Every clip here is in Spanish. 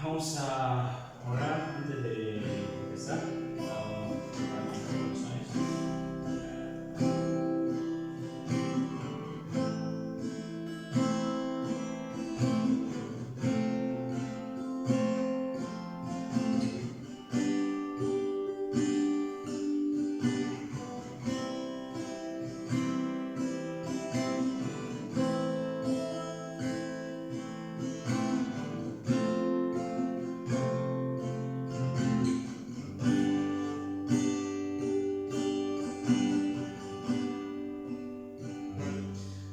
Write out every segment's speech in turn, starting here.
Vamos a orar antes de empezar.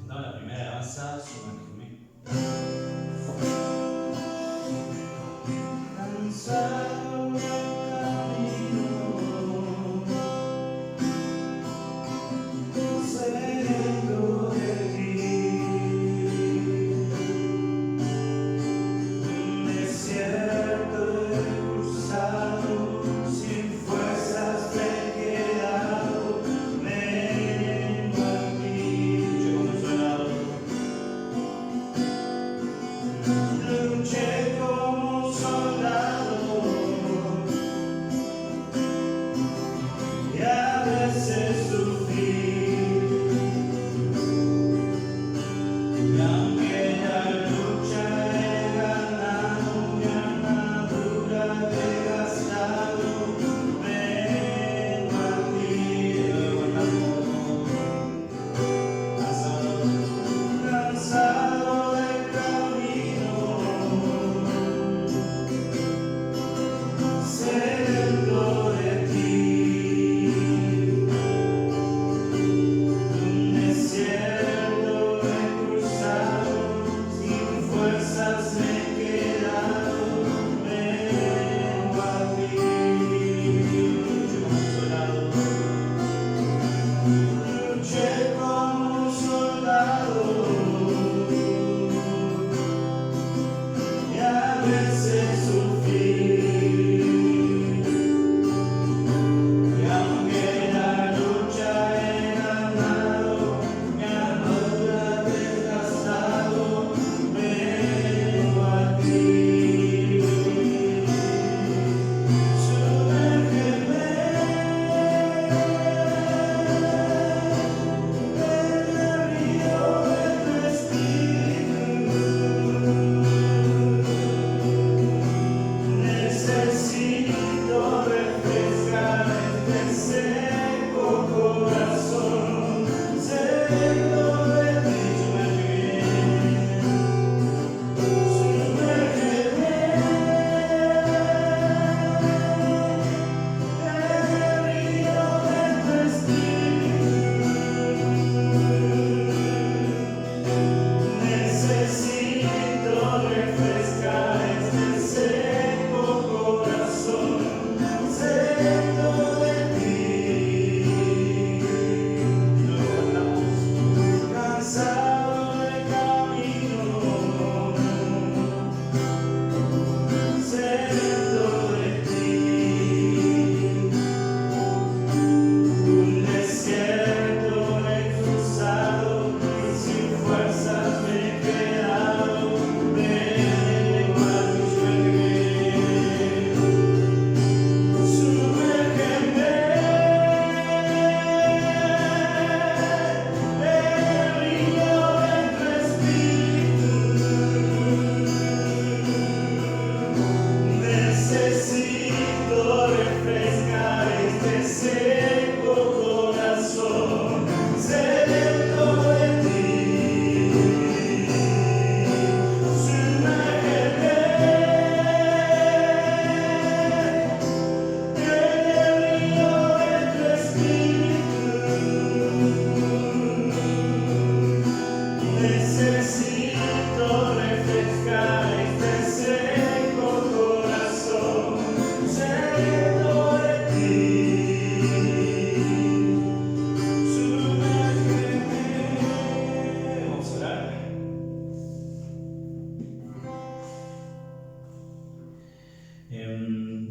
La primera alabanza, sumérgeme. Cansado sediento de ti, un desierto he cruzado, sin fuerzas me he quedado, vengo a ti. Luché como un soldado y a veces sufrí, y aunque la lucha he ganado, mi armadura he gastado, vengo a ti. Cansado del camino, sediento de ti, un desierto he cruzado, sin fuerzas me he quedado, vengo a ti. Luché como un soldado y a veces sufrí, y aunque la lucha he ganado, mi armadura desgastado, vengo a ti. Sumérgeme en el río de tu espíritu. Necesito refrescar este seco corazón, sediento de ti. Sumérgeme en el río de tu espíritu. Necesito refrescar este seco corazón, sediento de ti. Luego cantamos. Cansado del camino, sediento de ti, un desierto he cruzado y sin fuerzas me he quedado, vengo a ti. Sumérgeme en el río de tu espíritu. Necesito refrescar este seco corazón, sediento de ti. Sumérgeme en el río de tu espíritu. Necesito refrescar este seco corazón, sediento de ti. Sumérgeme. Vamos a orar.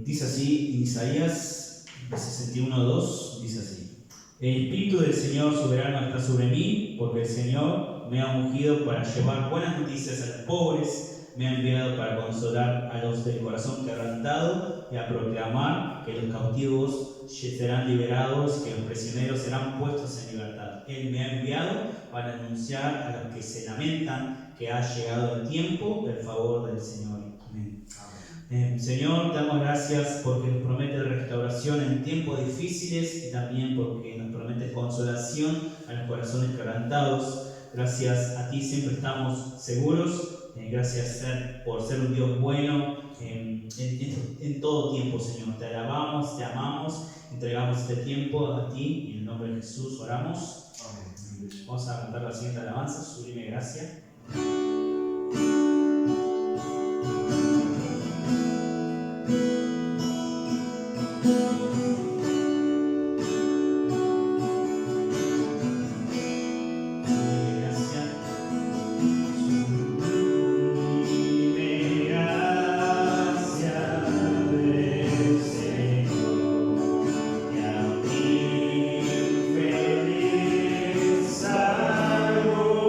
Dice así, en Isaías 61:2, dice así: El Espíritu del Señor soberano está sobre mí, porque el Señor me ha ungido para llevar buenas noticias a los pobres, me ha enviado para consolar a los del corazón quebrantado y a proclamar que los cautivos serán liberados, que los prisioneros serán puestos en libertad. Él me ha enviado para anunciar a los que se lamentan que ha llegado el tiempo del favor del Señor. Amén. Señor, te damos gracias porque nos prometes restauración en tiempos difíciles y también porque nos prometes consolación a los corazones quebrantados. Gracias a ti siempre estamos seguros. Gracias por ser un Dios bueno en todo tiempo, Señor. Te alabamos, te amamos, entregamos este tiempo a ti y en el nombre de Jesús oramos. Amén. Vamos a cantar la siguiente alabanza, Sublime Gracia. Salvo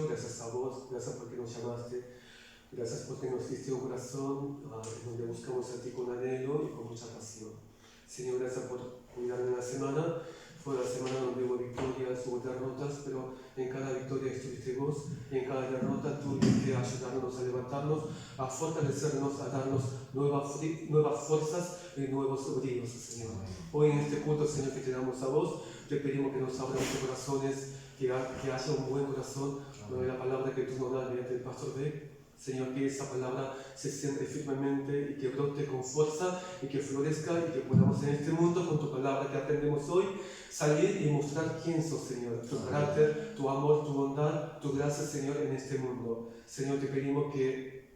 Gracias a vos, gracias porque nos llamaste, gracias porque nos diste un corazón donde buscamos a ti con anhelo y con mucha pasión. Señor, gracias por cuidarme la semana. Fue la semana donde hubo victorias, hubo derrotas, pero en cada victoria estuviste vos, y en cada derrota tú viniste a ayudarnos, a levantarnos, a fortalecernos, a darnos nuevas fuerzas y nuevos bríos, Señor. Hoy en este culto, Señor, que te damos a vos, te pedimos que nos abra nuestros corazones, que haya un buen corazón, la palabra que tú nos das mediante el pastor B. Señor, que esa palabra se siente firmemente y que brote con fuerza y que florezca y que podamos en este mundo, con tu palabra que aprendemos hoy, salir y mostrar quién sos, Señor, tu carácter, tu amor, tu bondad, tu gracia, Señor, en este mundo. Señor, te pedimos que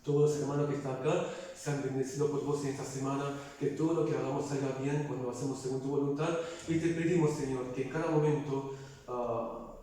todos los hermanos que están acá sean bendecidos por vos en esta semana, que todo lo que hagamos salga bien cuando lo hacemos según tu voluntad, y te pedimos, Señor, que en cada momento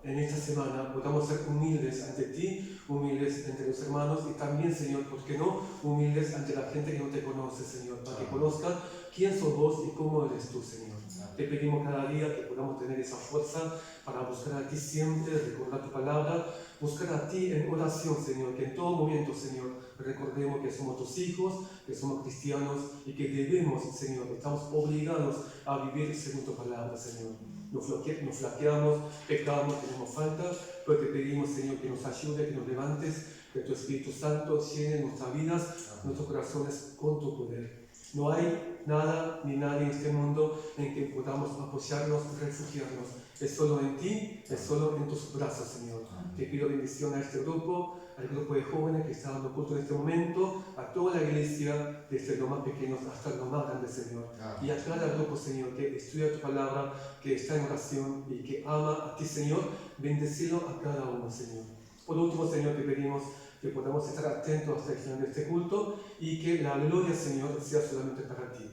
en esta semana podamos ser humildes ante ti, humildes entre los hermanos y también, Señor, ¿por qué no? Humildes ante la gente que no te conoce, Señor, para que conozcan quién sos vos y cómo eres tú, Señor. Te pedimos cada día que podamos tener esa fuerza para buscar a ti siempre, recordar tu palabra, buscar a ti en oración, Señor, que en todo momento, Señor, recordemos que somos tus hijos, que somos cristianos y que debemos, Señor, estamos obligados a vivir según tu palabra, Señor. Nos flaqueamos, pecamos, tenemos falta, pero te pedimos, Señor, que nos ayude, que nos levantes, que tu Espíritu Santo llene nuestras vidas, nuestros corazones con tu poder. No hay nada ni nadie en este mundo en que podamos apoyarnos, refugiarnos. Es solo en ti, es solo en tus brazos, Señor. Te pido bendición a este grupo, al grupo de jóvenes que está dando culto en este momento, a toda la iglesia, desde los más pequeños hasta los más grandes, Señor. Y a cada grupo, Señor, que estudia tu palabra, que está en oración y que ama a ti, Señor, bendecilo a cada uno, Señor. Por último, Señor, te pedimos que podamos estar atentos hasta el final de este culto y que la gloria, Señor, sea solamente para ti.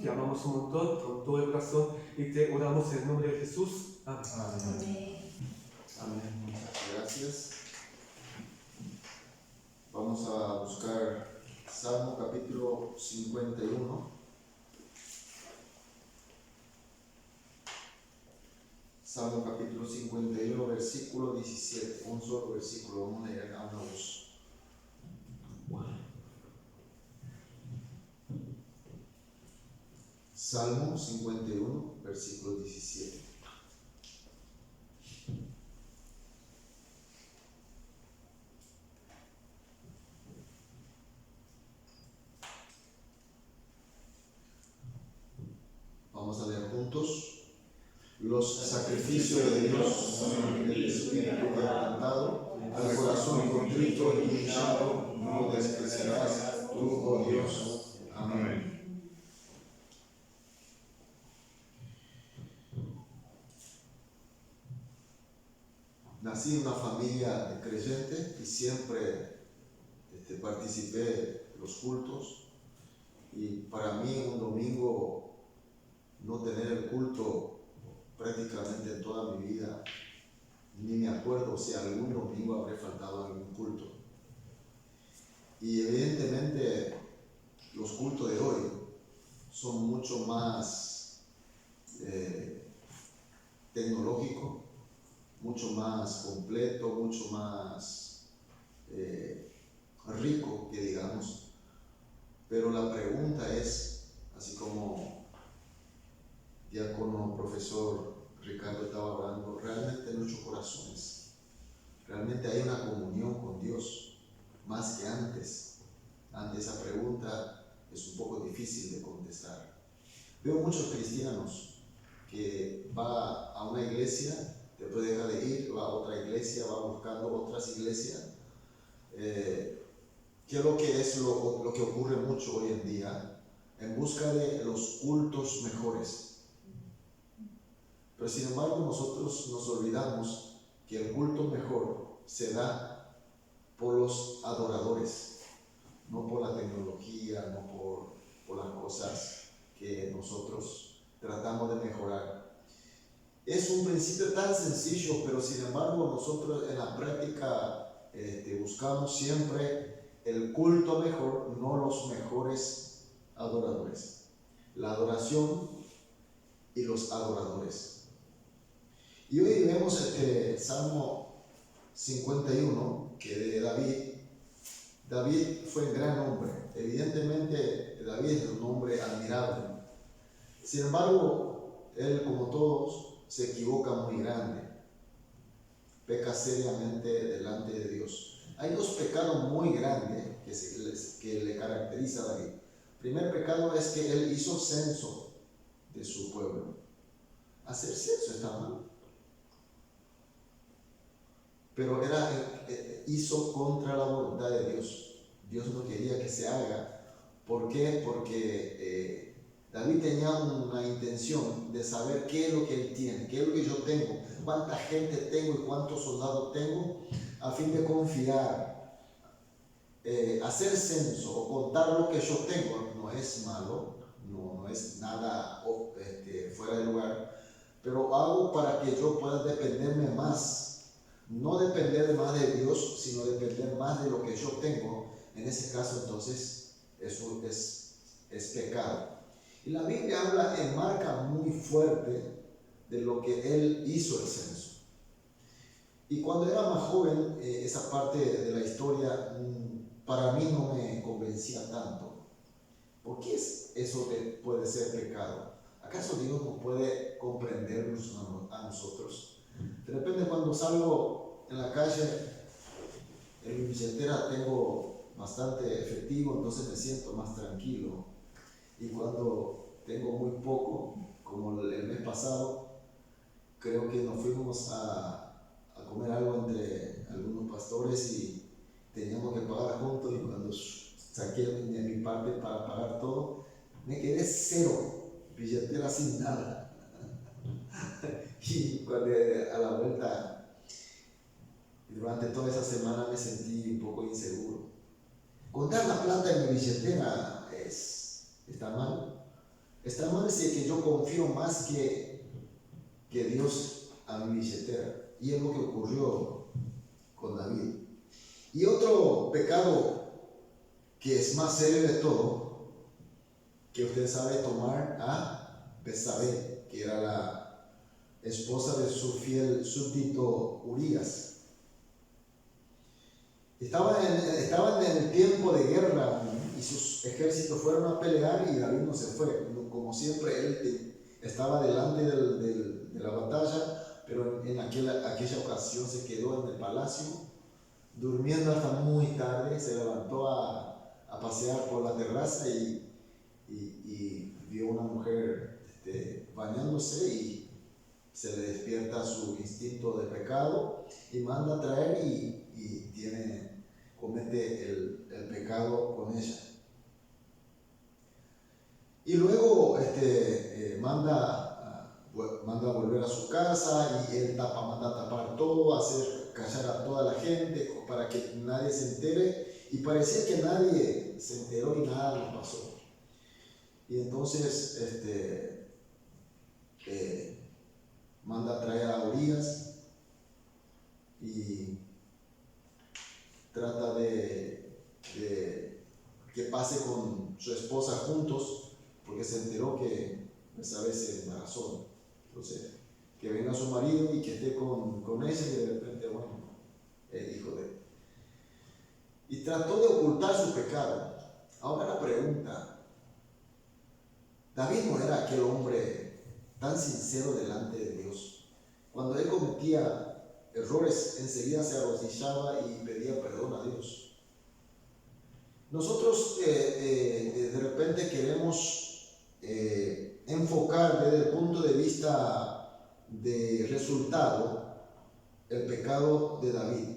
Te amamos un montón, con todo el corazón, y te oramos en el nombre de Jesús. Amén. Amén. Amén. Gracias. Vamos a buscar Salmo capítulo 51. Salmo capítulo 51, versículo 17. Un solo versículo, vamos a leer a una voz. Salmo 51, versículo 17. Vamos a leer juntos. Los sacrificios de Dios son el espíritu quebrantado, al corazón contrito y humillado no despreciarás tú, oh Dios. Amén. Nací en una familia de creyente y siempre participé de los cultos, y para mí un domingo no tener el culto prácticamente en toda mi vida, ni me acuerdo si algún domingo habré faltado a algún culto. Y evidentemente los cultos de hoy son mucho más tecnológicos, mucho más completo, mucho más rico, que digamos. Pero la pregunta es, así como diácono profesor Ricardo estaba hablando, realmente en nuestros corazones, realmente hay una comunión con Dios, más que antes. Ante esa pregunta es un poco difícil de contestar. Veo muchos cristianos que van a una iglesia después deja de ir, va a otra iglesia, va buscando otras iglesias. ¿Qué es lo que es lo que ocurre mucho hoy en día? En busca de los cultos mejores. Pero sin embargo nosotros nos olvidamos que el culto mejor se da por los adoradores, no por la tecnología, no por las cosas que nosotros tratamos de mejorar. Es un principio tan sencillo, pero sin embargo nosotros en la práctica buscamos siempre el culto mejor, no los mejores adoradores. La adoración y los adoradores. Y hoy vemos Salmo 51, que de David. David fue un gran hombre. Evidentemente David es un hombre admirable. Sin embargo, él, como todos, se equivoca muy grande. Peca seriamente delante de Dios. Hay dos pecados muy grandes que le caracteriza a David. El primer pecado es que él hizo censo de su pueblo. Hacer censo está mal. Pero hizo contra la voluntad de Dios. Dios no quería que se haga. ¿Por qué? Porque David tenía una intención de saber qué es lo que él tiene, qué es lo que yo tengo, cuánta gente tengo y cuántos soldados tengo, a fin de confiar. Hacer censo o contar lo que yo tengo no es malo, no es nada fuera de lugar, pero hago para que yo pueda dependerme más, no depender más de Dios, sino depender más de lo que yo tengo. En ese caso entonces eso es pecado. Y la Biblia enmarca muy fuerte de lo que él hizo el censo. Y cuando era más joven, esa parte de la historia para mí no me convencía tanto. ¿Por qué es eso que puede ser pecado? ¿Acaso Dios no puede comprendernos a nosotros? De repente cuando salgo en la calle, en mi billetera tengo bastante efectivo, entonces me siento más tranquilo. Y cuando tengo muy poco, como el mes pasado, creo que nos fuimos a comer algo entre algunos pastores y teníamos que pagar juntos, y cuando saqué de mi parte para pagar todo, me quedé cero, billetera sin nada. Y cuando a la vuelta, durante toda esa semana me sentí un poco inseguro. Contar la plata en mi billetera está mal. Está mal si es que yo confío más que Dios a mi billetera. Y es lo que ocurrió con David. Y otro pecado que es más serio de todo, que usted sabe, tomar a Betsabé, que era la esposa de su fiel súbdito Urías. Estaban en el tiempo de guerra y sus ejércitos fueron a pelear y David no se fue. Como siempre, él estaba delante de la batalla, pero en aquella ocasión se quedó en el palacio, durmiendo hasta muy tarde. Se levantó a pasear por la terraza y vio una mujer bañándose, y se le despierta su instinto de pecado y manda a traer y comete el pecado con ella. Y luego manda a volver a su casa, y él manda a tapar todo, hacer callar a toda la gente para que nadie se entere, y parecía que nadie se enteró y nada nos pasó. Y entonces manda a traer a Urías y trata de que pase con su esposa juntos, porque se enteró que esa vez se embarazó. Entonces, que venga su marido y que esté con ella, y de repente, bueno, el hijo de él. Y trató de ocultar su pecado. Ahora la pregunta: David no era aquel hombre tan sincero delante de Dios. Cuando él cometía errores, enseguida se arrodillaba y pedía perdón a Dios. Nosotros de repente queremos enfocar desde el punto de vista de resultado el pecado de David.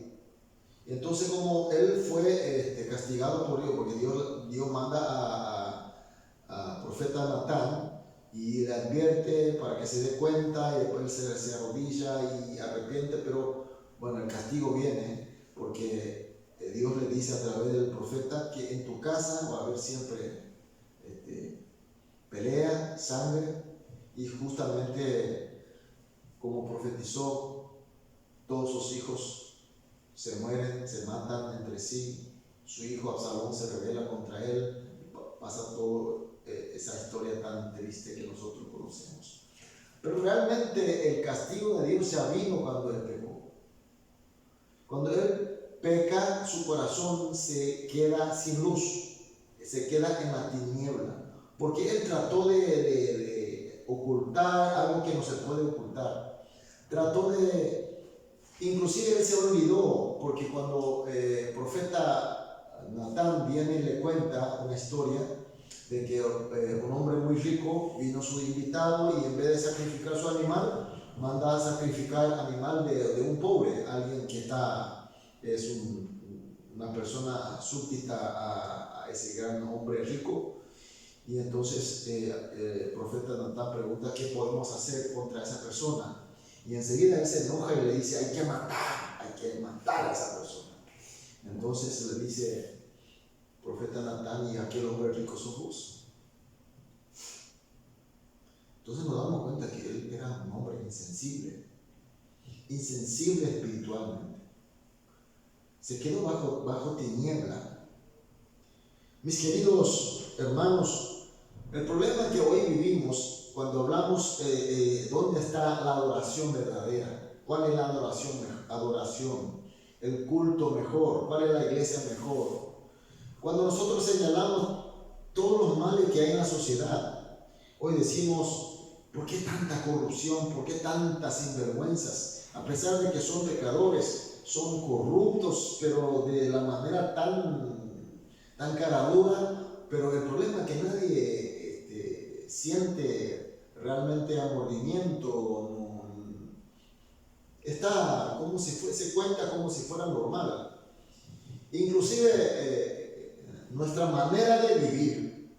Entonces, como él fue castigado por Dios, porque Dios manda a profeta Natán y le advierte para que se dé cuenta, y después se arrodilla y arrepiente, pero bueno, el castigo viene porque Dios le dice a través del profeta que en tu casa va a haber siempre pelea, sangre, y justamente como profetizó, todos sus hijos se mueren, se matan entre sí. Su hijo Absalón se rebela contra él, pasa toda esa historia tan triste que nosotros conocemos. Pero realmente el castigo de Dios ya vino cuando él pecó. Cuando él peca, su corazón se queda sin luz, se queda en la tiniebla, porque él trató de ocultar algo que no se puede ocultar. Trató inclusive él se olvidó, porque cuando el profeta Natán viene y le cuenta una historia de que un hombre muy rico vino su invitado y en vez de sacrificar su animal, manda a sacrificar animal de un pobre, alguien que es una persona súbdita a ese gran hombre rico. Y entonces el profeta Natán pregunta qué podemos hacer contra esa persona. Y enseguida él se enoja y le dice, hay que matar a esa persona. Entonces le dice el profeta Natán, ¿y aquel hombre rico sos vos? Entonces nos damos cuenta que él era un hombre insensible espiritualmente. Se quedó bajo tiniebla. Mis queridos hermanos, el problema que hoy vivimos, cuando hablamos dónde está la adoración verdadera, cuál es la adoración, el culto mejor, cuál es la iglesia mejor. Cuando nosotros señalamos todos los males que hay en la sociedad, hoy decimos, ¿por qué tanta corrupción? ¿Por qué tantas sinvergüenzas? A pesar de que son pecadores, son corruptos, pero de la manera tan cara dura. Pero el problema es que nadie siente realmente amordimiento, está como si se cuenta como si fuera normal. Inclusive nuestra manera de vivir,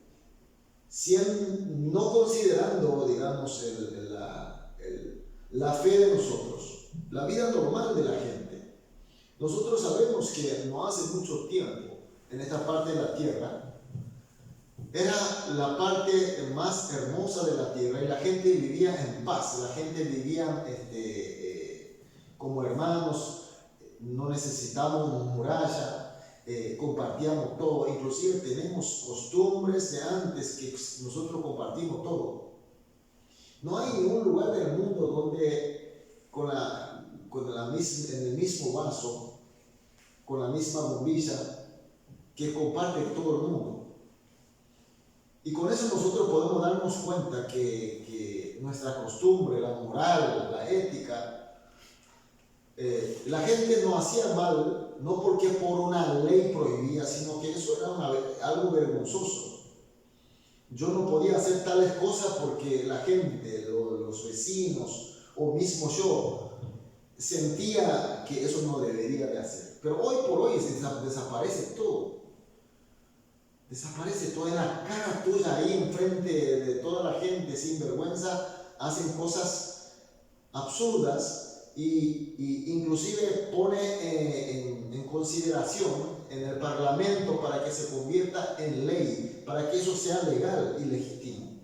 no considerando, digamos, la fe de nosotros, la vida normal de la gente. Nosotros sabemos que no hace mucho tiempo, en esta parte de la tierra, era la parte más hermosa de la tierra y la gente vivía en paz, la gente vivía como hermanos, no necesitamos muralla, compartíamos todo, inclusive tenemos costumbres de antes que nosotros compartimos todo. No hay ningún lugar del mundo donde en el mismo vaso, con la misma bombilla, que comparte todo el mundo. Y con eso nosotros podemos darnos cuenta que nuestra costumbre, la moral, la ética, la gente no hacía mal, no porque por una ley prohibía, sino que eso era algo vergonzoso. Yo no podía hacer tales cosas porque la gente, los vecinos o mismo yo, sentía que eso no debería de hacer. Pero hoy por hoy desaparece todo. Desaparece todo en la cara tuya, ahí enfrente de toda la gente sin vergüenza, hacen cosas absurdas y inclusive pone en consideración en el Parlamento para que se convierta en ley, para que eso sea legal y legítimo.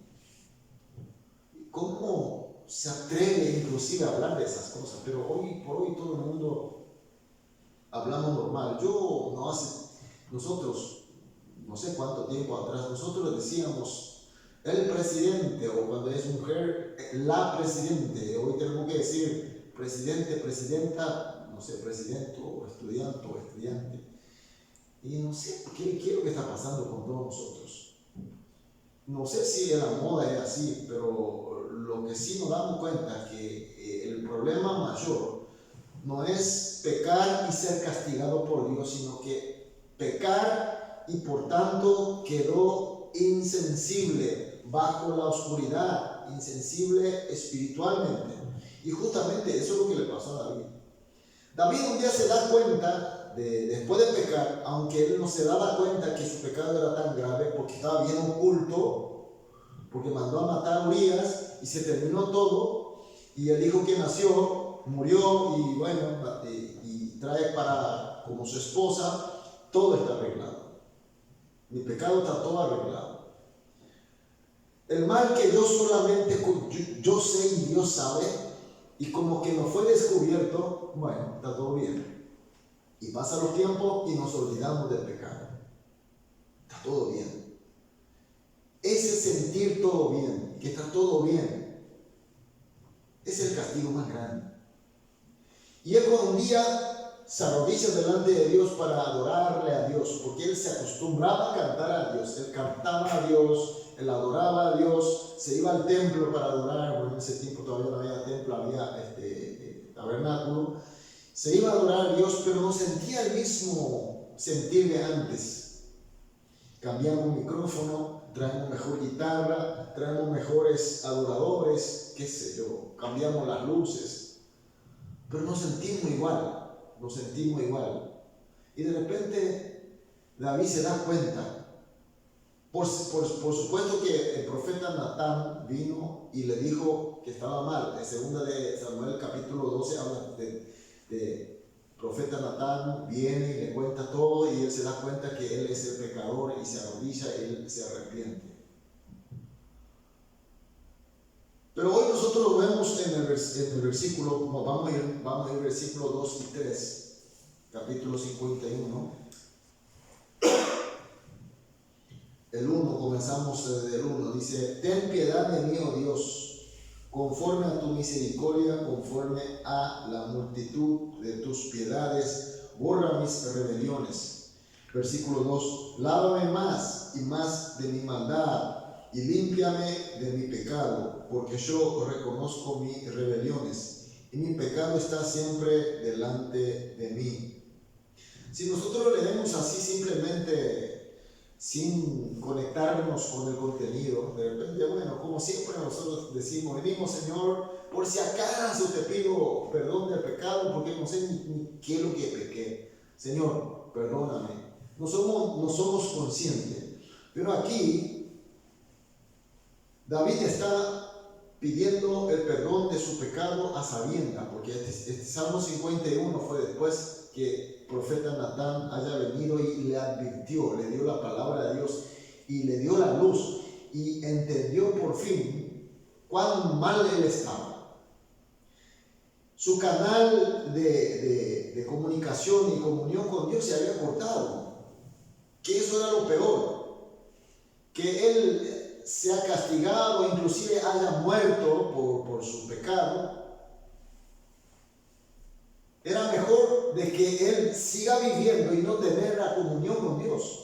¿Cómo se atreve inclusive a hablar de esas cosas? Pero hoy por hoy todo el mundo hablamos normal. Nosotros, no sé cuánto tiempo atrás, nosotros decíamos el presidente, o cuando es mujer, la presidente. Hoy tenemos que decir presidente, presidenta, no sé, presidente o estudiante. Y no sé qué es lo que está pasando con todos nosotros. No sé si la moda es así, pero lo que sí nos damos cuenta es que el problema mayor no es pecar y ser castigado por Dios, sino que pecar y por tanto quedó insensible bajo la oscuridad, insensible espiritualmente. Y justamente eso es lo que le pasó a David. David un día se da cuenta, después de pecar, aunque él no se daba cuenta que su pecado era tan grave, porque estaba bien oculto, porque mandó a matar a Urías y se terminó todo, y el hijo que nació murió, y bueno, y trae como su esposa, todo está arreglado. Mi pecado está todo arreglado. El mal que yo solamente yo sé y Dios sabe, y como que no fue descubierto, bueno, está todo bien. Y pasan los tiempos y nos olvidamos del pecado. Está todo bien. Ese sentir todo bien, que está todo bien, es el castigo más grande. Y él cuando un día se arrodilla delante de Dios para adorarle a Dios, porque él se acostumbraba a cantar a Dios, él cantaba a Dios, él adoraba a Dios, se iba al templo para adorar. Bueno, en ese tiempo todavía no había templo, había tabernáculo. Se iba a adorar a Dios, pero no sentía el mismo sentir de antes. Cambiamos un micrófono, traemos mejor guitarra, traemos mejores adoradores, qué sé yo, cambiamos las luces, pero nos sentimos igual. Y de repente David se da cuenta. Por supuesto que el profeta Natán vino y le dijo que estaba mal. En segunda de Samuel capítulo 12 habla de profeta Natán, viene y le cuenta todo, y él se da cuenta que él es el pecador y se arrodilla y él se arrepiente. Pero hoy nosotros lo vemos en el versículo, vamos a ir versículo 2 y 3, capítulo 51. El 1, comenzamos desde el 1, dice: ten piedad de mí, oh Dios, conforme a tu misericordia, conforme a la multitud de tus piedades, borra mis rebeliones. Versículo 2, lávame más y más de mi maldad, y límpiame de mi pecado, porque yo reconozco mis rebeliones, y mi pecado está siempre delante de mí. Si nosotros lo leemos así simplemente, sin conectarnos con el contenido, de repente, bueno, como siempre nosotros decimos, venimos, Señor, por si acaso te pido perdón del pecado, porque no sé ni qué es lo que pequé. Señor, perdóname. No somos conscientes. Pero aquí, David está pidiendo el perdón de su pecado a sabiendas, porque este Salmo 51 fue después que el profeta Natán haya venido y le advirtió, le dio la palabra de Dios y le dio la luz, y entendió por fin cuán mal él estaba. Su canal de comunicación y comunión con Dios se había cortado, que eso era lo peor, que él sea castigado, inclusive haya muerto por su pecado. Era mejor de que él siga viviendo y no tener la comunión con Dios.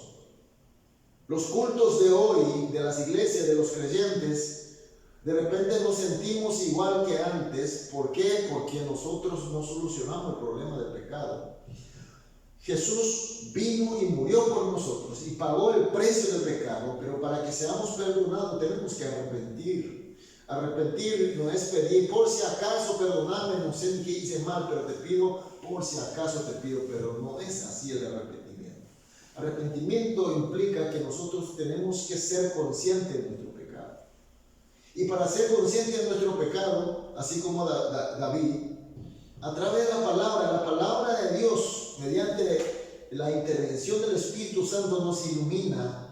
Los cultos de hoy, de las iglesias, de los creyentes, de repente nos sentimos igual que antes. ¿Por qué? Porque nosotros no solucionamos el problema del pecado. Jesús vino y murió por nosotros y pagó el precio del pecado, pero para que seamos perdonados tenemos que arrepentir. Arrepentir no es pedir, por si acaso perdóname, no sé qué hice mal, pero te pido, por si acaso te pido, pero no es así el arrepentimiento. Arrepentimiento implica que nosotros tenemos que ser conscientes de nuestro pecado. Y para ser conscientes de nuestro pecado, así como David, a través de la palabra de Dios, mediante la intervención del Espíritu Santo, nos ilumina.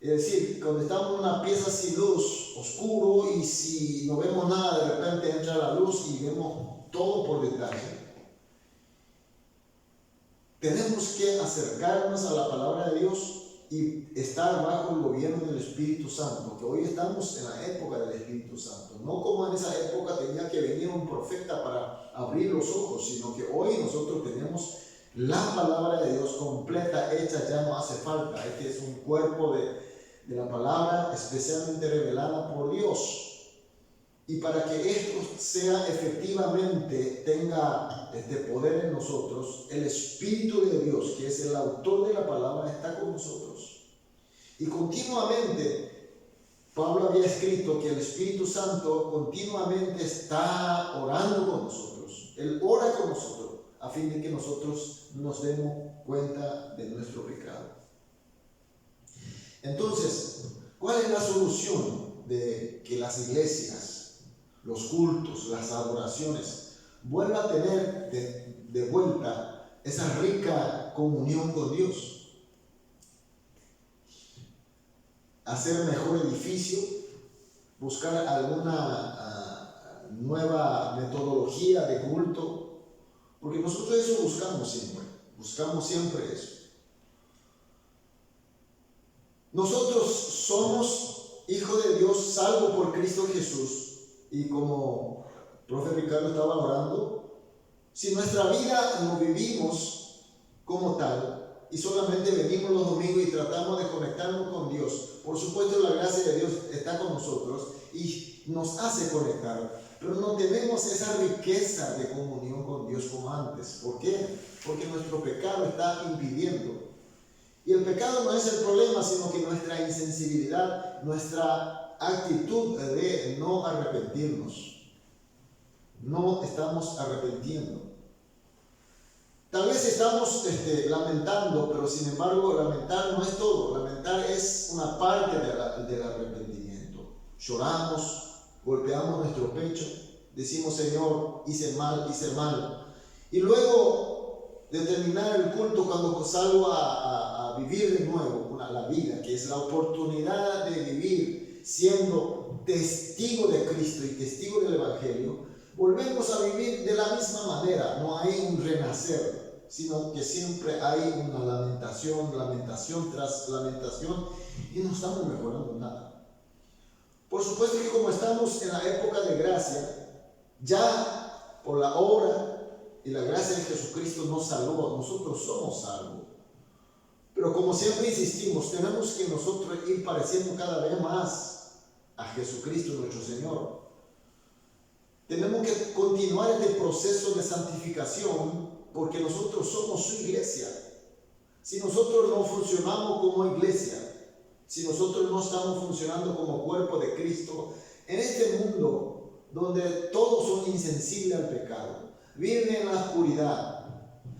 Es decir, cuando estamos en una pieza sin luz, oscuro, y si no vemos nada, de repente entra la luz y vemos todo por detalle. Tenemos que acercarnos a la palabra de Dios y estar bajo el gobierno del Espíritu Santo, que hoy estamos en la época del Espíritu Santo. No como en esa época tenía que venir un profeta para abrir los ojos, sino que hoy nosotros tenemos la palabra de Dios completa, hecha, ya no hace falta. Este es un cuerpo de la palabra especialmente revelada por Dios. Y para que esto sea efectivamente, tenga este poder en nosotros, el Espíritu de Dios, que es el autor de la palabra, está con nosotros. Y continuamente, Pablo había escrito que el Espíritu Santo continuamente está orando con nosotros. Él ora con nosotros. a fin de que nosotros nos demos cuenta de nuestro pecado. Entonces, ¿cuál es la solución de que las iglesias, los cultos, las adoraciones vuelvan a tener de vuelta esa rica comunión con Dios? Hacer mejor edificio, buscar alguna nueva metodología de culto, porque nosotros eso buscamos siempre eso. Nosotros somos hijos de Dios, salvos por Cristo Jesús, y como el profe Ricardo estaba orando, si nuestra vida no vivimos como tal y solamente venimos los domingos y tratamos de conectarnos con Dios, por supuesto la gracia de Dios está con nosotros y nos hace conectar, pero no tenemos esa riqueza de comunión con Dios como antes. ¿Por qué? Porque nuestro pecado está impidiendo. Y el pecado no es el problema, sino que nuestra insensibilidad, nuestra actitud de no arrepentirnos. No estamos arrepintiendo. Tal vez estamos lamentando, pero sin embargo lamentar no es todo. Lamentar es una parte del arrepentimiento. Lloramos, golpeamos nuestro pecho, decimos: Señor, hice mal. Y luego de terminar el culto, cuando salgo a vivir de nuevo la vida, que es la oportunidad de vivir siendo testigo de Cristo y testigo del Evangelio, volvemos a vivir de la misma manera. No hay un renacer, sino que siempre hay una lamentación tras lamentación, y no estamos mejorando nada. Por supuesto que como estamos en la época de gracia, ya por la obra y la gracia de Jesucristo nos salvó, nosotros somos salvos. Pero como siempre insistimos, tenemos que nosotros ir pareciendo cada vez más a Jesucristo nuestro Señor. Tenemos que continuar este proceso de santificación, porque nosotros somos su iglesia. Si nosotros no funcionamos como iglesia, si nosotros no estamos funcionando como cuerpo de Cristo, en este mundo donde todos son insensibles al pecado, viven en la oscuridad,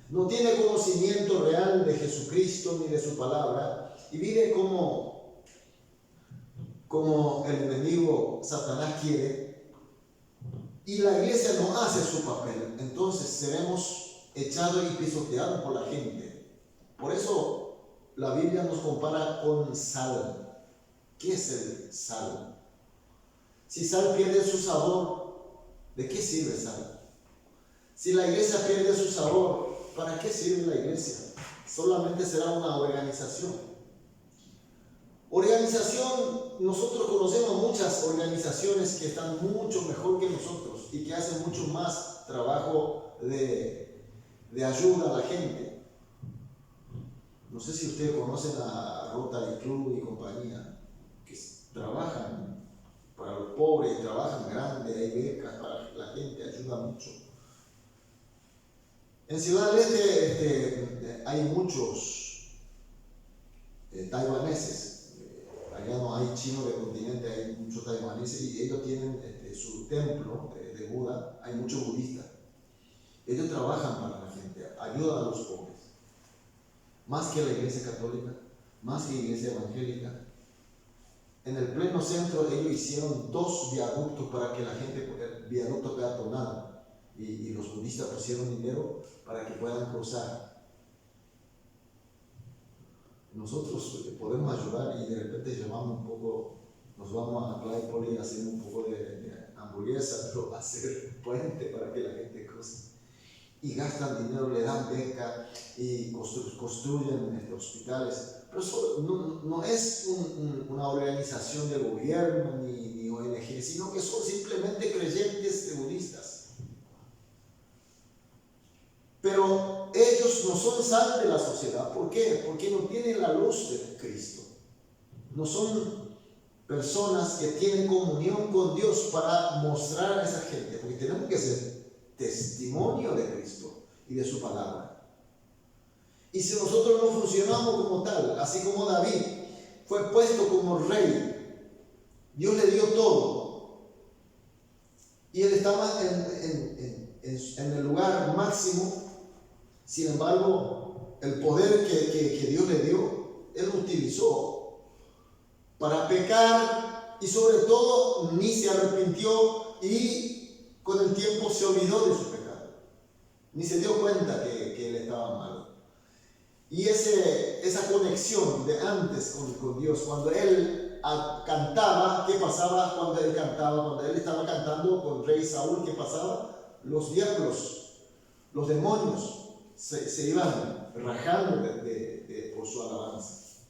no tiene conocimiento real de Jesucristo ni de su palabra, y vive como el enemigo Satanás quiere, y la iglesia no hace su papel, entonces seremos echados y pisoteados por la gente. Por eso la Biblia nos compara con sal. ¿Qué es el sal? Si sal pierde su sabor, ¿de qué sirve sal? Si la iglesia pierde su sabor, ¿para qué sirve la iglesia? Solamente será una organización. Nosotros conocemos muchas organizaciones que están mucho mejor que nosotros y que hacen mucho más trabajo de ayuda a la gente. No sé si ustedes conocen a Rotary Club y compañía, que trabajan para los pobres, trabajan grande, hay becas para la gente, ayuda mucho. En Ciudad del Este hay muchos taiwaneses. Allá no hay chinos de continente, hay muchos taiwaneses, y ellos tienen su templo de Buda. Hay muchos budistas. Ellos trabajan para la gente, ayudan a los pobres. Más que la iglesia católica, más que la iglesia evangélica. En el pleno centro ellos hicieron 2 viaductos para que la gente, viaducto peatonal, y los budistas pusieron dinero para que puedan cruzar. Nosotros podemos ayudar y de repente llevamos un poco, nos vamos a Claypole y hacemos un poco de hamburguesa, pero hacer puente para que la gente cruce. Y gastan dinero, le dan beca y construyen hospitales. Pero eso no es una organización de gobierno ni ONG, sino que son simplemente creyentes budistas. Pero ellos no son sal de la sociedad. ¿Por qué? Porque no tienen la luz de Cristo. No son personas que tienen comunión con Dios para mostrar a esa gente. Porque tenemos que ser testimonio de Cristo y de su palabra. Y si nosotros no funcionamos como tal, así como David fue puesto como rey, Dios le dio todo. Y él estaba en el lugar máximo. Sin embargo, el poder que Dios le dio, Él lo utilizó para pecar y sobre todo ni se arrepintió y con el tiempo se olvidó de su pecado. Ni se dio cuenta que él estaba mal. Y esa conexión de antes con Dios, cuando él cantaba, ¿qué pasaba cuando él cantaba? Cuando él estaba cantando con rey Saúl, ¿qué pasaba? Los diablos, los demonios se iban rajando por su alabanza.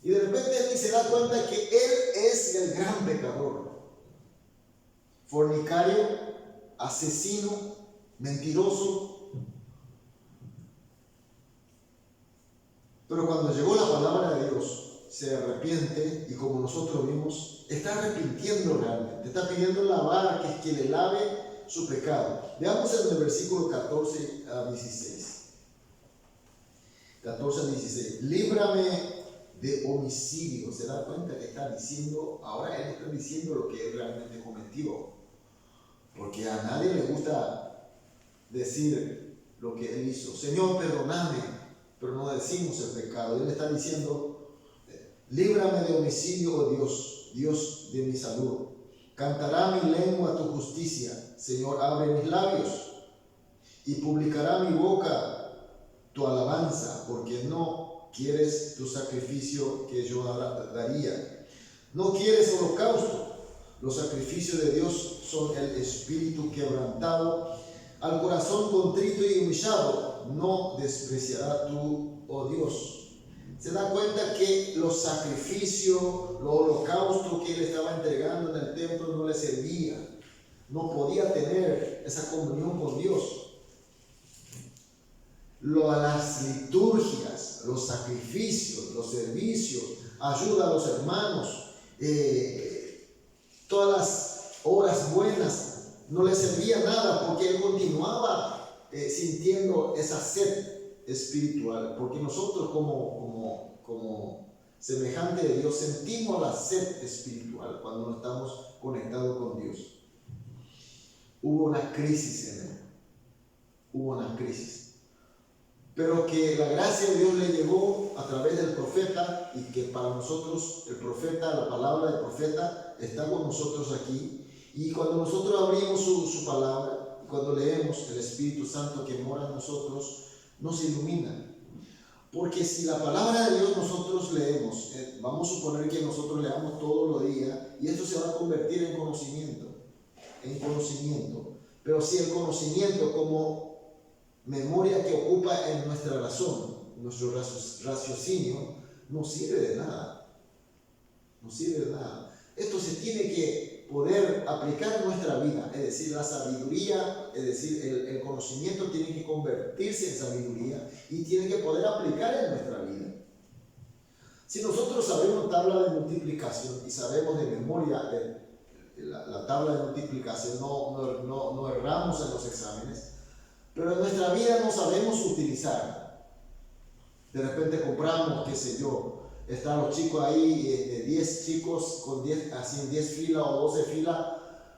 Y de repente él se da cuenta que él es el gran pecador, fornicario, asesino, mentiroso. Pero cuando llegó la palabra de Dios, se arrepiente y como nosotros vimos, está arrepintiendo realmente, está pidiendo lavar, que le lave su pecado. Veamos en el versículo 14 a 16. 14 a 16. Líbrame de homicidio. Se da cuenta que está diciendo, ahora él está diciendo lo que él realmente cometió. Porque a nadie le gusta decir lo que él hizo. Señor, perdóname. Pero no decimos el pecado. Él está diciendo, líbrame de homicidio, oh Dios, Dios de mi salud. Cantará mi lengua tu justicia. Señor, abre mis labios. Y publicará mi boca tu alabanza, porque no quieres tu sacrificio que yo daría. No quieres holocausto. Los sacrificios de Dios son el espíritu quebrantado. Al corazón contrito y humillado no despreciará tú, oh Dios. Se da cuenta que los sacrificios, los holocaustos que él estaba entregando en el templo no le servían. No podía tener esa comunión con Dios. Las liturgias, los sacrificios, los servicios, ayuda a los hermanos, todas las horas buenas, no le servía nada porque él continuaba sintiendo esa sed espiritual. Porque nosotros como semejante de Dios sentimos la sed espiritual cuando no estamos conectados con Dios. Hubo una crisis en él. Hubo una crisis. Pero que la gracia de Dios le llegó a través del profeta y que para nosotros el profeta, la palabra del profeta está con nosotros aquí. Y cuando nosotros abrimos su palabra, y cuando leemos, el Espíritu Santo que mora en nosotros nos ilumina. Porque si la palabra de Dios nosotros leemos, vamos a suponer que nosotros leamos todos los días y esto se va a convertir en conocimiento. Pero si el conocimiento como memoria que ocupa en nuestra razón, nuestro raciocinio, no sirve de nada. No sirve de nada. Esto se tiene que poder aplicar en nuestra vida, es decir, la sabiduría, es decir, el conocimiento tiene que convertirse en sabiduría y tiene que poder aplicar en nuestra vida. Si nosotros sabemos tabla de multiplicación y sabemos de memoria la tabla de multiplicación, no erramos en los exámenes, pero en nuestra vida no sabemos utilizar. De repente compramos, qué sé yo, están los chicos ahí, 10 chicos con 10, así en 10 filas o 12 filas.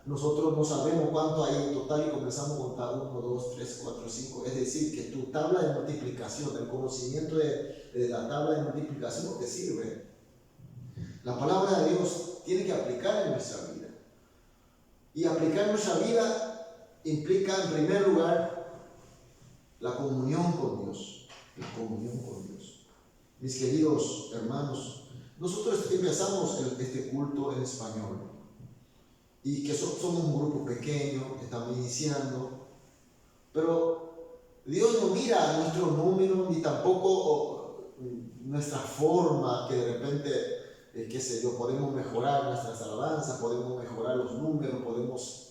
Nosotros no sabemos cuánto hay en total y comenzamos a contar 1, 2, 3, 4, 5. Es decir, que tu tabla de multiplicación, el conocimiento de la tabla de multiplicación no te sirve. La palabra de Dios tiene que aplicar en nuestra vida. Y aplicar en nuestra vida implica, en primer lugar, la comunión con Dios. La comunión con Dios. Mis queridos hermanos, nosotros empezamos este culto en español y que somos un grupo pequeño, estamos iniciando, pero Dios no mira nuestro número ni tampoco nuestra forma, que de repente, qué sé yo, podemos mejorar nuestras alabanzas, podemos mejorar los números, podemos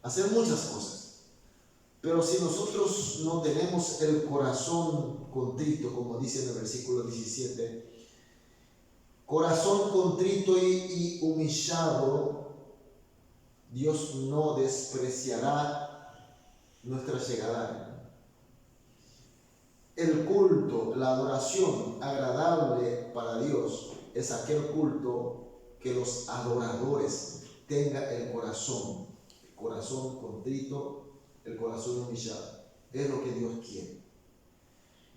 hacer muchas cosas. Pero si nosotros no tenemos el corazón contrito, como dice en el versículo 17, corazón contrito y humillado, Dios no despreciará nuestra llegada. El culto, la adoración agradable para Dios es aquel culto que los adoradores tengan el corazón contrito, el corazón humillado. Es lo que Dios quiere.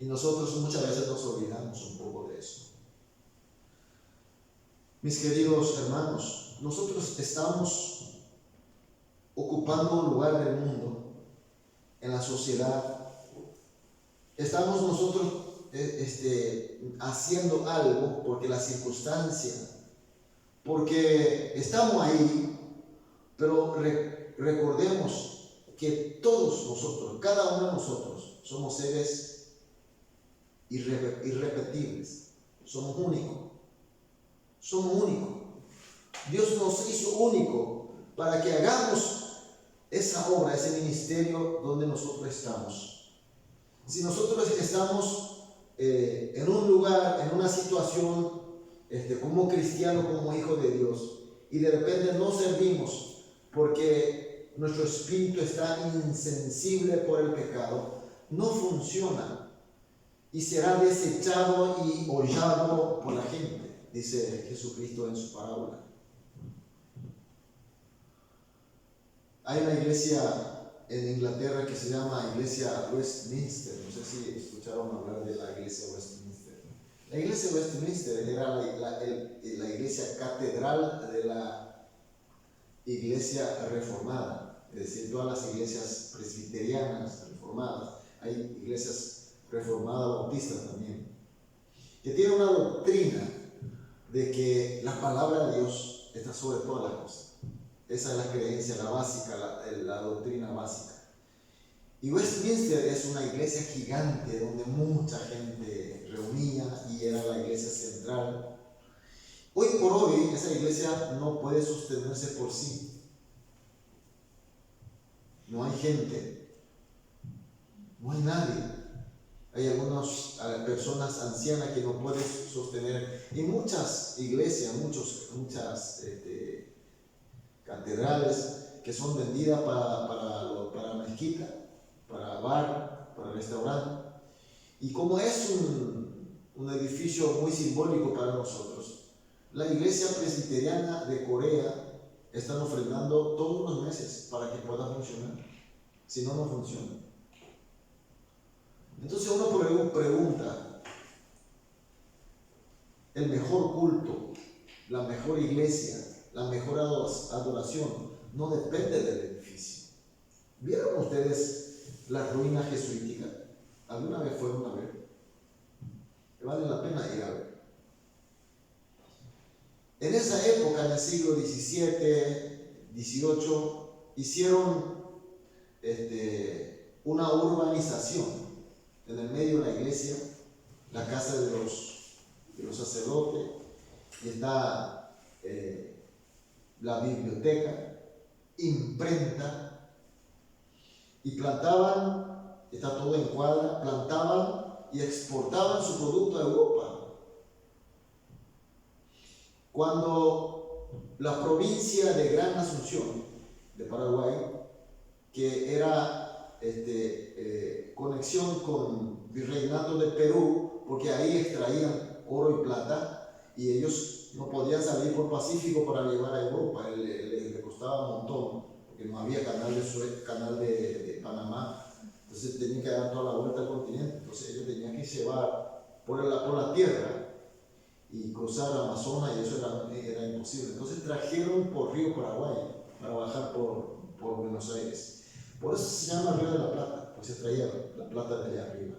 Y nosotros muchas veces nos olvidamos un poco de eso. Mis queridos hermanos, nosotros estamos ocupando un lugar del mundo, en la sociedad. Estamos nosotros haciendo algo porque la circunstancia, porque estamos ahí, pero recordemos que todos nosotros, cada uno de nosotros, somos seres irrepetibles, somos únicos. Somos únicos. Dios nos hizo únicos para que hagamos esa obra, ese ministerio donde nosotros estamos. Si nosotros estamos en un lugar, en una situación, como cristianos, como hijos de Dios, y de repente no servimos porque nuestro espíritu está insensible por el pecado, no funciona y será desechado y hollado por la gente, dice Jesucristo en su parábola. Hay una iglesia en Inglaterra que se llama Iglesia Westminster. No sé si escucharon hablar de la Iglesia Westminster. La Iglesia Westminster era la iglesia catedral de la Iglesia Reformada, es decir, todas las iglesias presbiterianas reformadas. Hay iglesias reformadas bautistas también, que tienen una doctrina de que la palabra de Dios está sobre todas las cosas. Esa es la creencia, la básica, la doctrina básica. Y Westminster es una iglesia gigante donde mucha gente reunía y era la iglesia central. Hoy por hoy esa iglesia no puede sostenerse por sí. No hay gente, no hay nadie. Hay algunas personas ancianas que no pueden sostener. Y muchas iglesias, muchas catedrales que son vendidas para mezquita, para bar, para restaurante. Y como es un edificio muy simbólico para nosotros, la iglesia presbiteriana de Corea están ofrendando todos los meses para que pueda funcionar. Si no, no funciona. Entonces uno pregunta, el mejor culto, la mejor iglesia, la mejor adoración no depende del edificio. ¿Vieron ustedes las ruinas jesuíticas? ¿Alguna vez fueron a ver? Vale la pena ir a ver. En esa época, en el siglo XVII, XVIII, hicieron una urbanización en el medio de la iglesia, la casa de los sacerdotes, y está la biblioteca, imprenta, y plantaban, está todo en cuadra, plantaban y exportaban su producto a Europa. Cuando la provincia de Gran Asunción, de Paraguay, que era conexión con Virreinato de Perú, porque ahí extraían oro y plata, y ellos no podían salir por Pacífico para llevar a Europa, le costaba un montón, porque no había canal de Suez, canal de Panamá, entonces tenían que dar toda la vuelta al continente, entonces ellos tenían que llevar por la tierra y cruzar Amazonas, y eso era imposible. Entonces trajeron por Río Paraguay para bajar por Buenos Aires. Por eso se llama Río de la Plata, pues se traía la plata de allá arriba.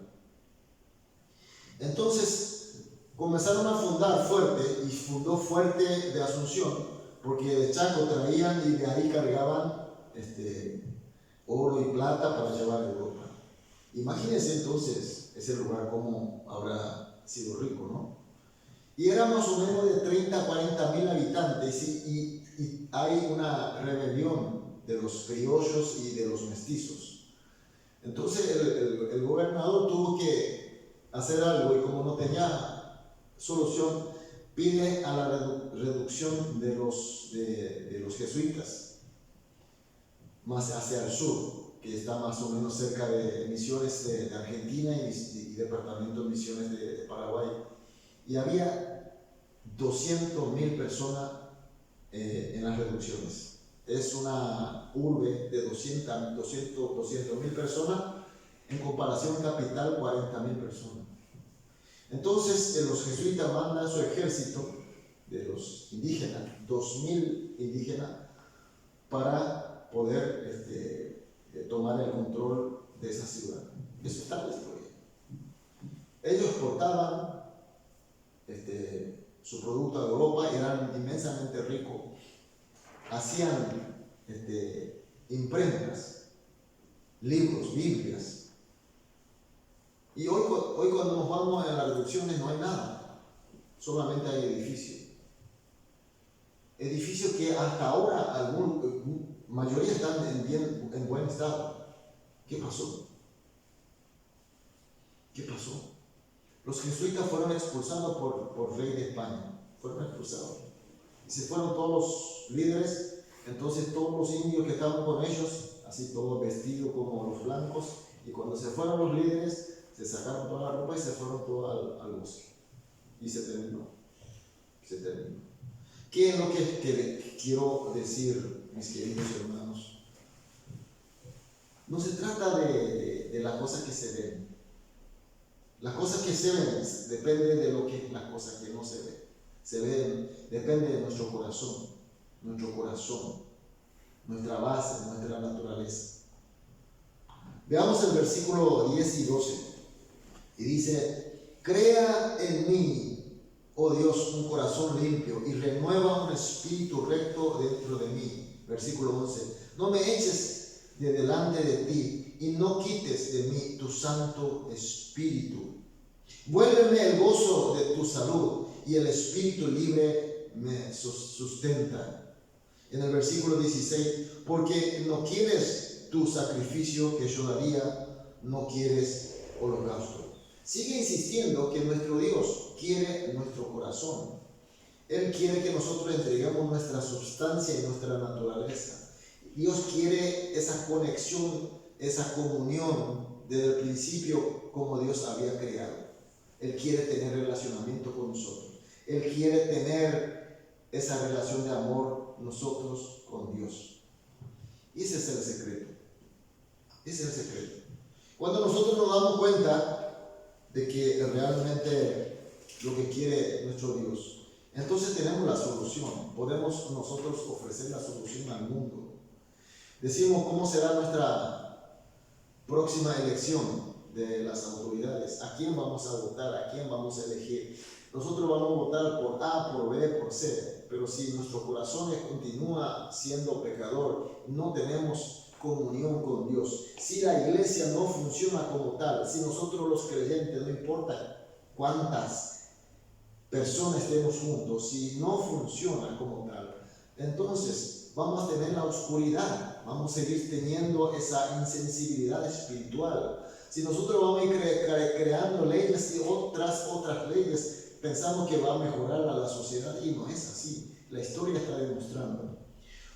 Entonces comenzaron a fundar Fuerte, y fundó Fuerte de Asunción, porque de Chaco traían y de ahí cargaban oro y plata para llevar a Europa. Imagínense entonces ese lugar cómo habrá sido rico, ¿no? Y era más o menos de 30 a 40 mil habitantes, y hay una rebelión de los criollos y de los mestizos. Entonces el gobernador tuvo que hacer algo, y como no tenía solución, pide a la reducción de los jesuitas más hacia el sur, que está más o menos cerca de Misiones de Argentina y departamento de Misiones de Paraguay. Y había 200.000 personas en las reducciones. Es una urbe de 200.000 personas En comparación capital, 40.000 personas. Entonces los jesuitas mandan su ejército de los indígenas, 2.000 indígenas, para poder tomar el control de esa ciudad. Eso está en la historia. Ellos exportaban su producto a Europa, eran inmensamente ricos, hacían imprentas, libros, Biblias. Y hoy cuando nos vamos en las reducciones no hay nada, solamente hay edificios. Edificios que hasta ahora mayoría están en buen estado. ¿Qué pasó? ¿Qué pasó? Los jesuitas fueron expulsados por rey de España, fueron expulsados. Y se fueron todos los líderes, entonces todos los indios que estaban con ellos, así todos vestidos como los blancos, y cuando se fueron los líderes, se sacaron toda la ropa y se fueron todos al bosque. Y se terminó. ¿Qué es lo que quiero decir, mis queridos hermanos? No se trata de las cosas que se ven. Las cosas que se ven depende de lo que las cosas que no se ven. Depende de nuestro corazón, nuestra base, nuestra naturaleza. Veamos el versículo 10 y 12. Y dice: crea en mí, oh Dios, un corazón limpio y renueva un espíritu recto dentro de mí. Versículo 11. No me eches de delante de ti y no quites de mí tu santo espíritu. Vuélveme el gozo de tu salud y el espíritu libre me sustenta. En el versículo 16, porque no quieres tu sacrificio que yo daría, no quieres holocausto. Sigue insistiendo que nuestro Dios quiere nuestro corazón. Él quiere que nosotros entreguemos nuestra sustancia y nuestra naturaleza. Dios quiere esa conexión, esa comunión desde el principio como Dios había creado. Él quiere tener relacionamiento con nosotros. Él quiere tener esa relación de amor nosotros con Dios. Y ese es el secreto. Cuando nosotros nos damos cuenta de que realmente lo que quiere nuestro Dios, entonces tenemos la solución. Podemos nosotros ofrecer la solución al mundo. Decimos cómo será nuestra próxima elección de las autoridades, a quién vamos a votar, a quién vamos a elegir. Nosotros vamos a votar por A, por B, por C, pero si nuestro corazón continúa siendo pecador, no tenemos comunión con Dios. Si la iglesia no funciona como tal, si nosotros los creyentes, no importa cuántas personas estemos juntos, si no funciona como tal, entonces vamos a tener la oscuridad, vamos a seguir teniendo esa insensibilidad espiritual. Si nosotros vamos a ir creando leyes y otras leyes, pensamos que va a mejorar la sociedad, y no es así. La historia está demostrando.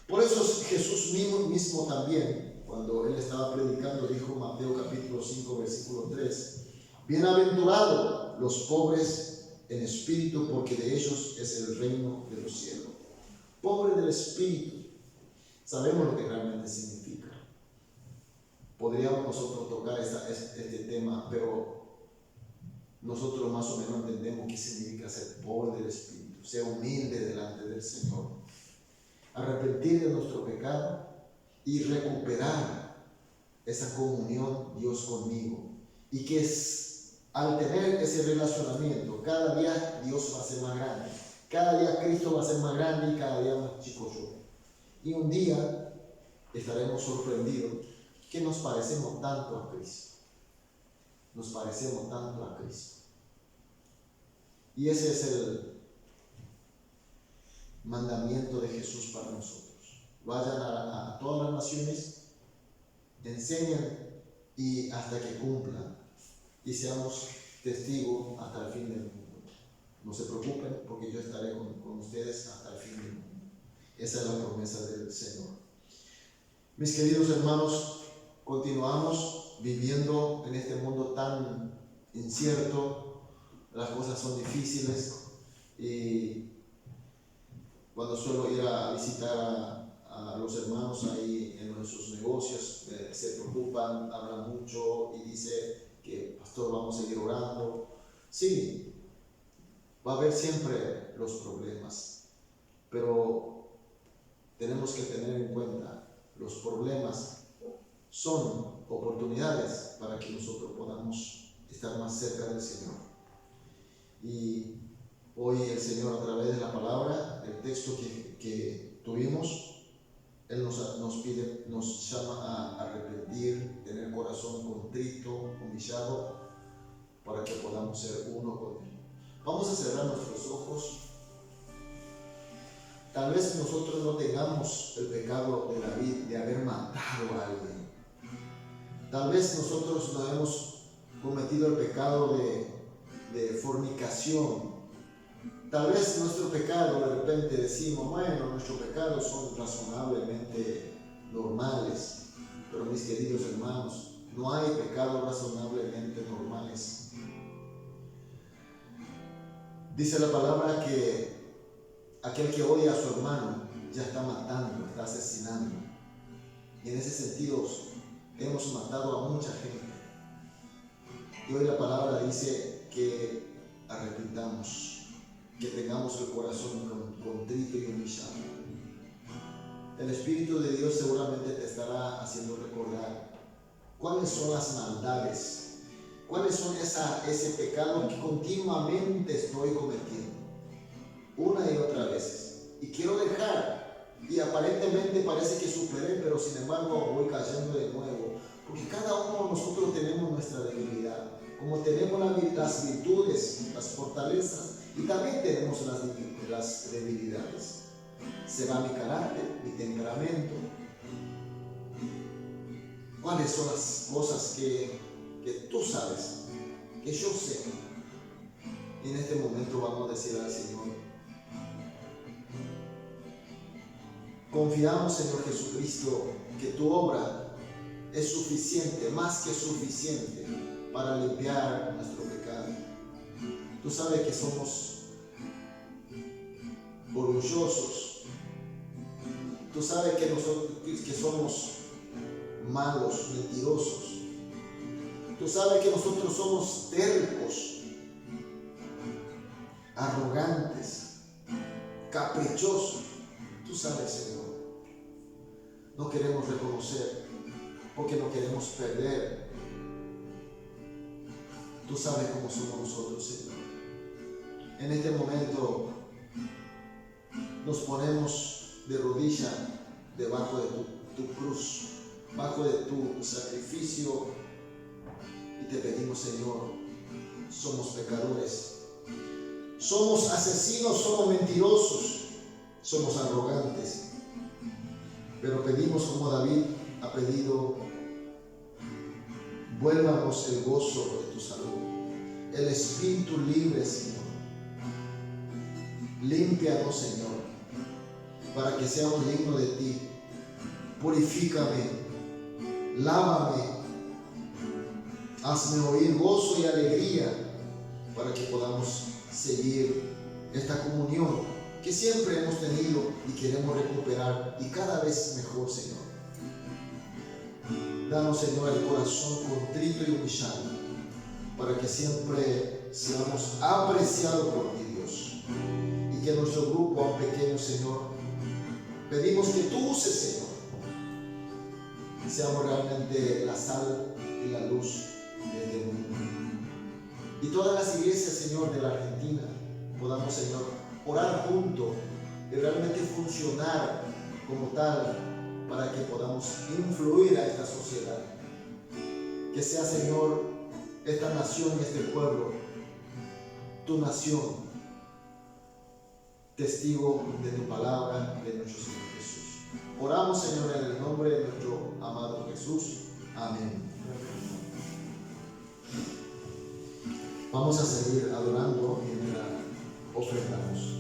Por eso Jesús mismo también, cuando él estaba predicando, dijo en Mateo capítulo 5, versículo 3, bienaventurados los pobres en espíritu, porque de ellos es el reino de los cielos. Pobre del espíritu, sabemos lo que realmente significa. Podríamos nosotros tocar este tema, pero nosotros más o menos entendemos qué significa ser pobre del espíritu, ser humilde delante del Señor, arrepentir de nuestro pecado y recuperar esa comunión Dios conmigo. Y que al tener ese relacionamiento, cada día Dios va a ser más grande, cada día Cristo va a ser más grande y cada día más chico yo. Y un día estaremos sorprendidos que nos parecemos tanto a Cristo. Y ese es el mandamiento de Jesús para nosotros. Vayan a todas las naciones, enseñen y hasta que cumplan, y seamos testigos hasta el fin del mundo. No se preocupen, porque yo estaré con ustedes hasta el fin del mundo. Esa es la promesa del Señor. Mis queridos hermanos, continuamos viviendo en este mundo tan incierto, las cosas son difíciles, y cuando suelo ir a visitar a a los hermanos ahí en nuestros negocios, se preocupan, hablan mucho y dice que pastor, vamos a seguir orando. Sí, va a haber siempre los problemas, pero tenemos que tener en cuenta, los problemas son oportunidades para que nosotros podamos estar más cerca del Señor. Y hoy el Señor, a través de la palabra, el texto que tuvimos, Él nos pide, nos llama a arrepentir, tener corazón contrito, humillado, para que podamos ser uno con Él. Vamos a cerrar nuestros ojos. Tal vez nosotros no tengamos el pecado de David de haber matado a alguien. Tal vez nosotros no hemos cometido el pecado de fornicación. Tal vez nuestro pecado, de repente decimos, bueno, nuestros pecados son razonablemente normales. Pero mis queridos hermanos, no hay pecados razonablemente normales. Dice la palabra que aquel que odia a su hermano ya está matando, está asesinando. Y en ese sentido hemos matado a mucha gente. Y hoy la palabra dice que arrepintamos, que tengamos el corazón contrito y humillado. El Espíritu de Dios seguramente te estará haciendo recordar cuáles son las maldades, cuáles son ese pecado que continuamente estoy cometiendo, una y otra vez. Y quiero dejar, y aparentemente parece que superé, pero sin embargo voy cayendo de nuevo. Porque cada uno de nosotros tenemos nuestra debilidad, como tenemos las virtudes, las fortalezas, y también tenemos las debilidades. Se va mi carácter, mi temperamento. ¿Cuáles son las cosas que tú sabes, que yo sé? Y en este momento vamos a decir al Señor, confiamos, Señor Jesucristo, que tu obra es suficiente, más que suficiente, para limpiar nuestro pecado. Tú sabes que somos orgullosos. Tú sabes que nosotros que somos malos, mentirosos. Tú sabes que nosotros somos tercos, arrogantes, caprichosos. Tú sabes, Señor. No queremos reconocer porque no queremos perder. Tú sabes cómo somos nosotros, Señor. En este momento nos ponemos de rodilla debajo de tu cruz, bajo de tu sacrificio, y te pedimos, Señor, somos pecadores, somos asesinos, somos mentirosos, somos arrogantes, pero pedimos, como David ha pedido, vuélvanos el gozo de tu salud, el espíritu libre, Señor. Límpianos, Señor, para que seamos dignos de ti. Purifícame, lávame, hazme oír gozo y alegría, para que podamos seguir esta comunión que siempre hemos tenido y queremos recuperar, y cada vez mejor, Señor. Danos, Señor, el corazón contrito y humillado, para que siempre seamos apreciados por ti, Dios. Y que nuestro grupo, aun pequeño, Señor, pedimos que tú uses, Señor, y seamos realmente la sal y la luz de este mundo. Y todas las iglesias, Señor, de la Argentina, podamos, Señor, orar juntos y realmente funcionar como tal, para que podamos influir a esta sociedad. Que sea, Señor, esta nación y este pueblo, tu nación, testigo de tu palabra, de nuestro Señor Jesús. Oramos, Señor, en el nombre de nuestro amado Jesús. Amén. Vamos a seguir adorando mientras ofrendamos.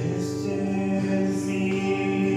Este es mi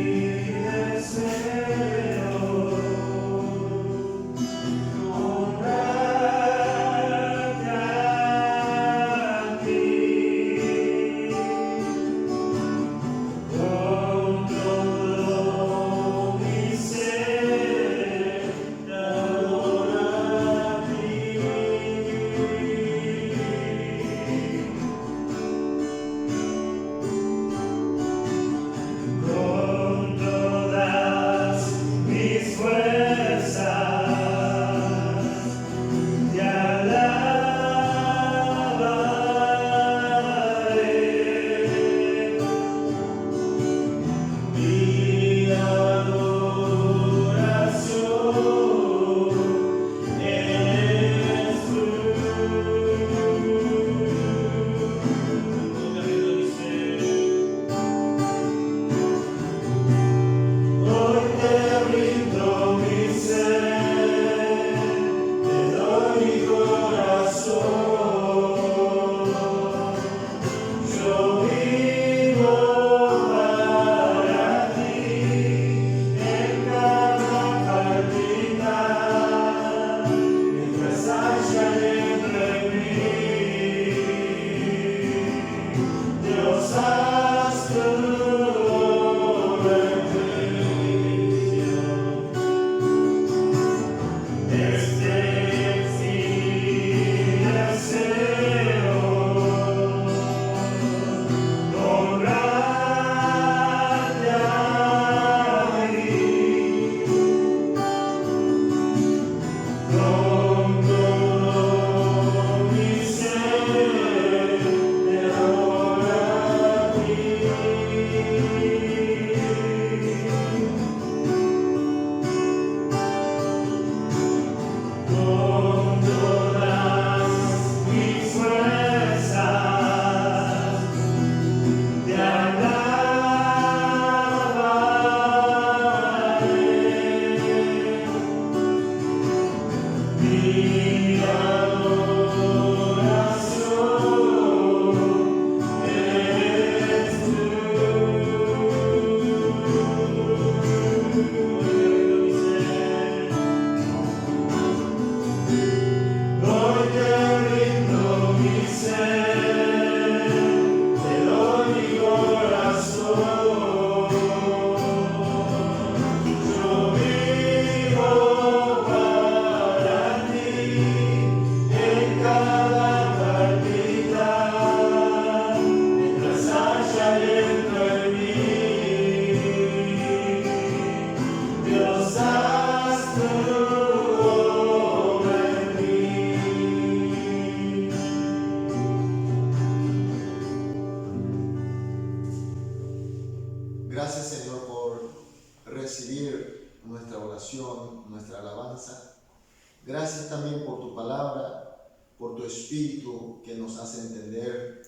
Gracias también por tu palabra, por tu espíritu que nos hace entender.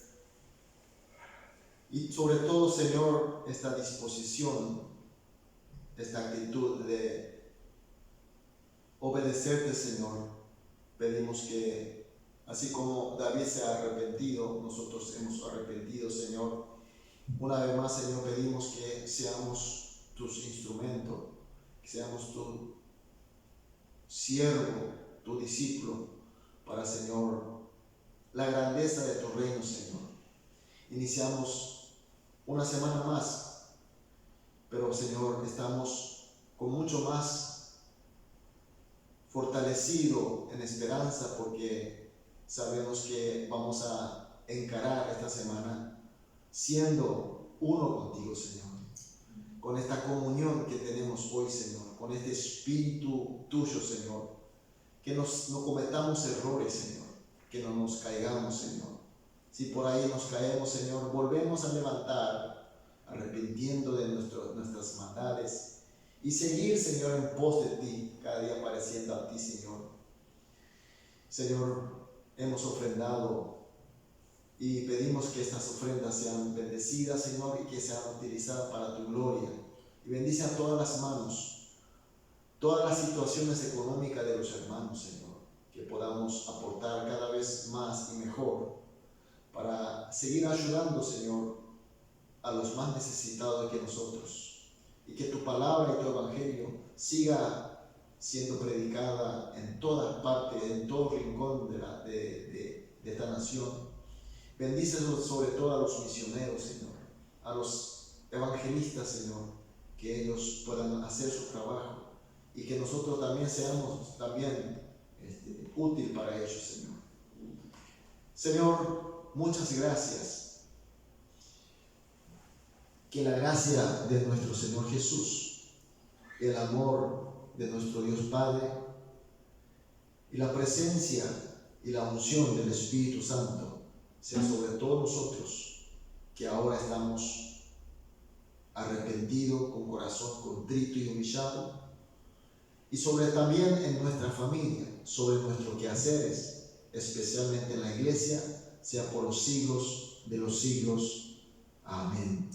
Y sobre todo, Señor, esta disposición, esta actitud de obedecerte, Señor. Pedimos que, así como David se ha arrepentido, nosotros hemos arrepentido, Señor. Una vez más, Señor, pedimos que seamos tus instrumentos, que seamos tu siervo, tu discípulo, para, Señor, la grandeza de tu reino, Señor. Iniciamos una semana más, pero, Señor, estamos con mucho más fortalecido en esperanza, porque sabemos que vamos a encarar esta semana siendo uno contigo, Señor, con esta comunión que tenemos hoy, Señor, con este espíritu tuyo, Señor, que no cometamos errores, Señor, que no nos caigamos, Señor. Si por ahí nos caemos, Señor, volvemos a levantar, arrepintiendo de nuestras maldades, y seguir, Señor, en pos de ti, cada día pareciendo a ti, Señor. Señor, hemos ofrendado y pedimos que estas ofrendas sean bendecidas, Señor, y que sean utilizadas para tu gloria. Y bendice a todas las manos, todas las situaciones económicas de los hermanos, Señor, que podamos aportar cada vez más y mejor para seguir ayudando, Señor, a los más necesitados que nosotros. Y que tu palabra y tu evangelio siga siendo predicada en todas partes, en todo rincón de esta nación. Bendice sobre todo a los misioneros, Señor, a los evangelistas, Señor, que ellos puedan hacer su trabajo y que nosotros también seamos útil para ellos, Señor. Señor, muchas gracias. Que la gracia de nuestro Señor Jesús, el amor de nuestro Dios Padre y la presencia y la unción del Espíritu Santo sea sobre todos nosotros, que ahora estamos arrepentidos, con corazón contrito y humillado, y sobre también en nuestra familia, sobre nuestros quehaceres, especialmente en la iglesia, sea por los siglos de los siglos. Amén.